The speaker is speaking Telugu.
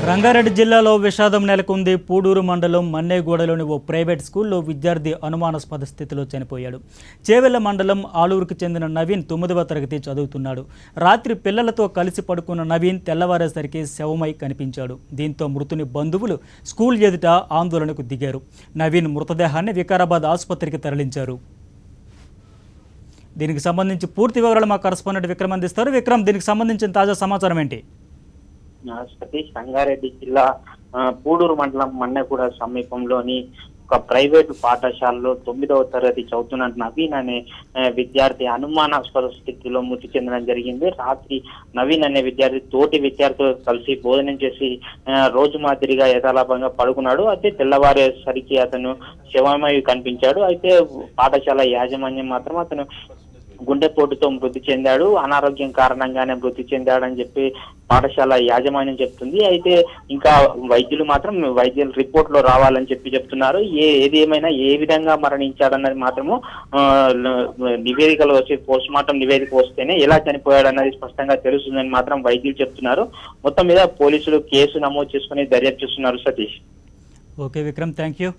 రంగారెడ్డి జిల్లాలో విషాదం నెలకొంది. పూడూరు మండలం మన్నేగూడలోని ఓ ప్రైవేట్ స్కూల్లో విద్యార్థి అనుమానాస్పద స్థితిలో చనిపోయాడు. చేవెళ్ల మండలం ఆలూరుకు చెందిన నవీన్ 9వ తరగతి చదువుతున్నాడు. రాత్రి పిల్లలతో కలిసి పడుకున్న నవీన్ తెల్లవారేసరికి శవమై కనిపించాడు. దీంతో మృతుని బంధువులు స్కూల్ ఎదుట ఆందోళనకు దిగారు. నవీన్ మృతదేహాన్ని వికారాబాద్ ఆసుపత్రికి తరలించారు. దీనికి సంబంధించి పూర్తి వివరాలు మా కరెస్పాండెంట్ విక్రమ్ అందిస్తారు. విక్రమ్, దీనికి సంబంధించిన తాజా సమాచారం ఏంటి? సతీష్, రంగారెడ్డి జిల్లా పూడూరు మండలం మన్నెగూడ సమీపంలోని ఒక ప్రైవేటు పాఠశాలలో 9వ తరగతి చదువుతున్న నవీన్ అనే విద్యార్థి అనుమానాస్పద స్థితిలో మృతి చెందడం జరిగింది. రాత్రి నవీన్ అనే విద్యార్థి తోటి విద్యార్థులతో కలిసి భోజనం చేసి రోజు మాదిరిగా యథాలాపంగా పడుకున్నాడు. అయితే తెల్లవారేసరికి అతను శవమై కనిపించాడు. అయితే పాఠశాల యాజమాన్యం మాత్రం అతను గుండెపోటుతో మృతి చెందాడు, అనారోగ్యం కారణంగానే మృతి చెందాడని చెప్పి పాఠశాల యాజమాన్యం చెప్తుంది. అయితే ఇంకా వైద్యులు మాత్రం వైద్యుల రిపోర్ట్ లో రావాలని చెప్తున్నారు. ఏది ఏమైనా ఏ విధంగా మరణించాడన్నది మాత్రము నివేదికలు వచ్చి పోస్ట్ మార్టం నివేదిక వస్తేనే ఎలా చనిపోయాడన్నది స్పష్టంగా తెలుస్తుందని మాత్రం వైద్యులు చెప్తున్నారు. మొత్తం మీద పోలీసులు కేసు నమోదు చేసుకుని దర్యాప్తు చేస్తున్నారు. Satish. Okay Vikram, thank you.